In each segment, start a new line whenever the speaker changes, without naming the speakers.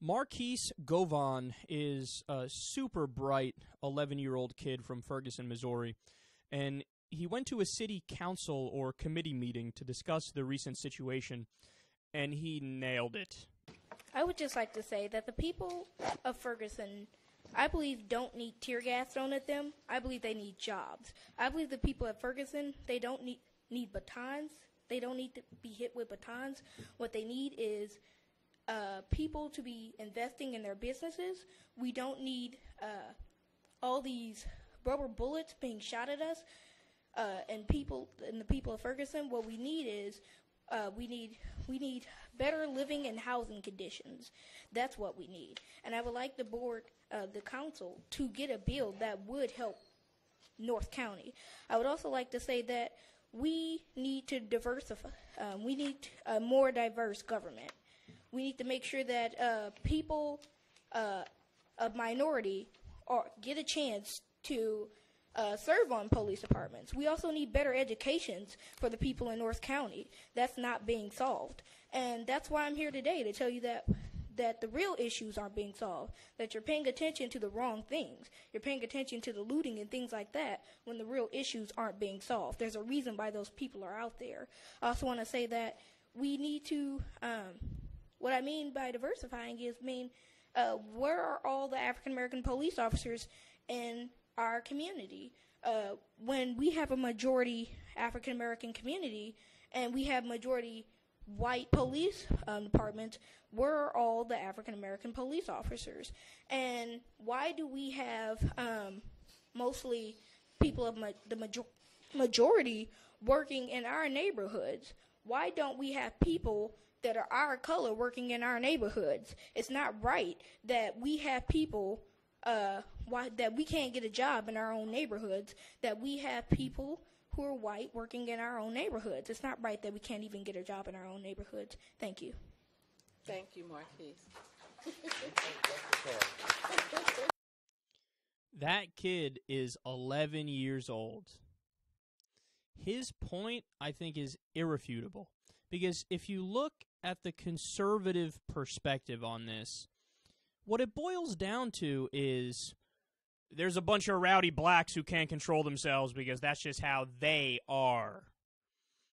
Marquise Govan is a super bright 11-year-old kid from Ferguson, Missouri, and he went to a city council or committee meeting to discuss the recent situation, and he nailed it.
I would just like to say that the people of Ferguson, I believe, don't need tear gas thrown at them. I believe they need jobs. I believe the people of Ferguson, they don't need batons. They don't need to be hit with batons. What they need is people to be investing in their businesses. We don't need all these rubber bullets being shot at us. And the people of Ferguson, what we need is we need better living and housing conditions. That's what we need. And I would like the council, to get a bill that would help North County. I would also like to say that we need to diversify. We need a more diverse government. We need to make sure that people of minority get a chance to serve on police departments. We also need better educations for the people in North County. That's not being solved. And that's why I'm here today, to tell you that the real issues aren't being solved, that you're paying attention to the wrong things. You're paying attention to the looting and things like that when the real issues aren't being solved. There's a reason why those people are out there. I also want to say that we need to, what I mean by diversifying is where are all the African-American police officers in our community? When we have a majority African-American community and we have majority white police departments, where are all the African-American police officers? And why do we have mostly people of the majority working in our neighborhoods? Why don't we have people that are our color working in our neighborhoods? It's not right that we have people that we can't get a job in our own neighborhoods, that we have people who are white working in our own neighborhoods. It's not right that we can't even get a job in our own neighborhoods. Thank you.
Thank you, Marquise.
That kid is 11 years old. His point, I think, is irrefutable. Because if you look at the conservative perspective on this, what it boils down to is there's a bunch of rowdy blacks who can't control themselves because that's just how they are.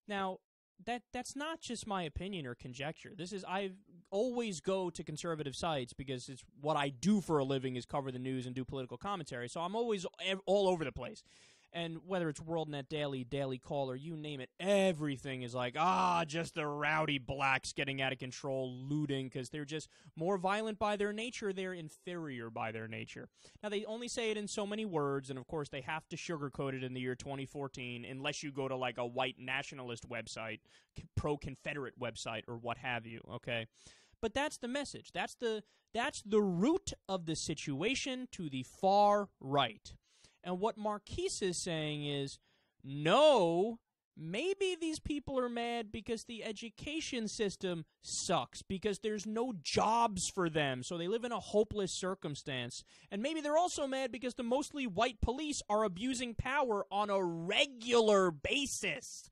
Now, that's not just my opinion or conjecture. I always go to conservative sites because it's what I do for a living, is cover the news and do political commentary. So I'm always all over the place. And whether it's WorldNet Daily, Daily Caller, you name it, everything is like, just the rowdy blacks getting out of control, looting, because they're just more violent by their nature. They're inferior by their nature. Now, they only say it in so many words, and of course, they have to sugarcoat it in the year 2014, unless you go to like a white nationalist website, pro-Confederate website, or what have you, okay? But that's the message. That's the root of the situation to the far right. And what Marquise is saying is, no, maybe these people are mad because the education system sucks, because there's no jobs for them, so they live in a hopeless circumstance. And maybe they're also mad because the mostly white police are abusing power on a regular basis.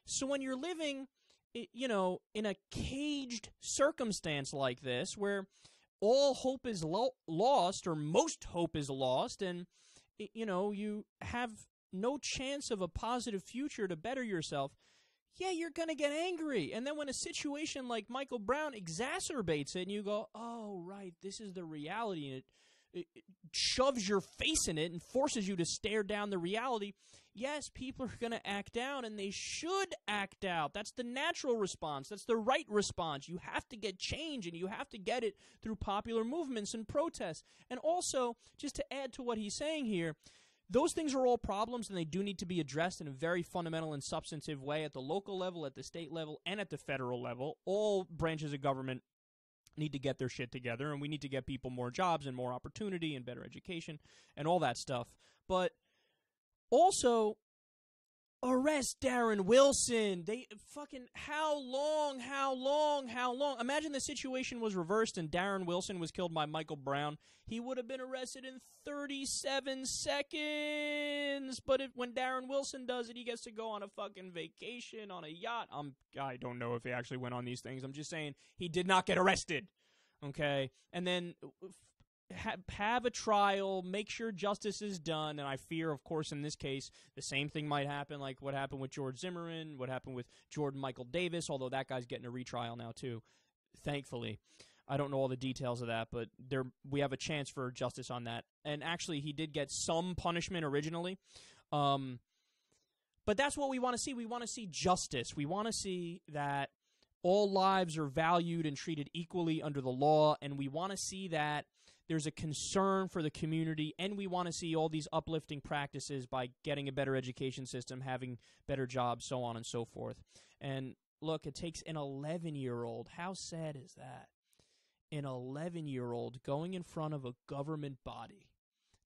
So when you're living, in a caged circumstance like this, where all hope is lost, or most hope is lost, and you have no chance of a positive future to better yourself, you're going to get angry. And then when a situation like Michael Brown exacerbates it and you go, oh, right, this is the reality, and it shoves your face in it and forces you to stare down the reality, yes, people are going to act out, and they should act out. That's the natural response. That's the right response. You have to get change, and you have to get it through popular movements and protests. And also, just to add to what he's saying here, those things are all problems, and they do need to be addressed in a very fundamental and substantive way at the local level, at the state level, and at the federal level. All branches of government need to get their shit together, and we need to get people more jobs and more opportunity and better education and all that stuff. But also, arrest Darren Wilson. How long? Imagine the situation was reversed and Darren Wilson was killed by Michael Brown. He would have been arrested in 37 seconds. But when Darren Wilson does it, he gets to go on a fucking vacation on a yacht. I don't know if he actually went on these things. I'm just saying he did not get arrested. okay? And then have a trial, make sure justice is done, and I fear, of course, in this case, the same thing might happen like what happened with George Zimmerman, what happened with Jordan Michael Davis, although that guy's getting a retrial now too, thankfully. I don't know all the details of that, but we have a chance for justice on that. And actually, he did get some punishment originally. But that's what we want to see. We want to see justice. We want to see that all lives are valued and treated equally under the law, and we want to see that there's a concern for the community, and we want to see all these uplifting practices by getting a better education system, having better jobs, so on and so forth. And look, it takes an 11-year-old. How sad is that? An 11-year-old going in front of a government body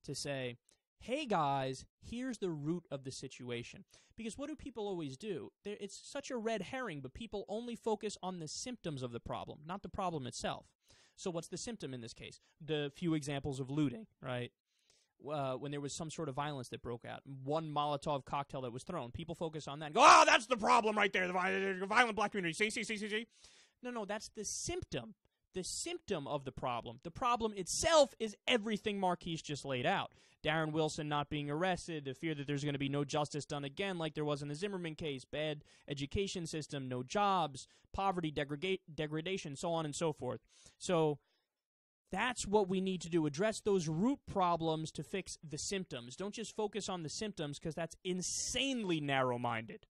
to say, hey, guys, here's the root of the situation. Because what do people always do? It's such a red herring, but people only focus on the symptoms of the problem, not the problem itself. So what's the symptom in this case? The few examples of looting, right? When there was some sort of violence that broke out, one Molotov cocktail that was thrown, people focus on that and go, oh, that's the problem right there, the violent black community. See. No, that's the symptom. The symptom of the problem. The problem itself is everything Marquise just laid out. Darren Wilson not being arrested, the fear that there's going to be no justice done again like there was in the Zimmerman case, bad education system, no jobs, poverty, degradation, so on and so forth. So that's what we need to do, address those root problems to fix the symptoms. Don't just focus on the symptoms because that's insanely narrow-minded.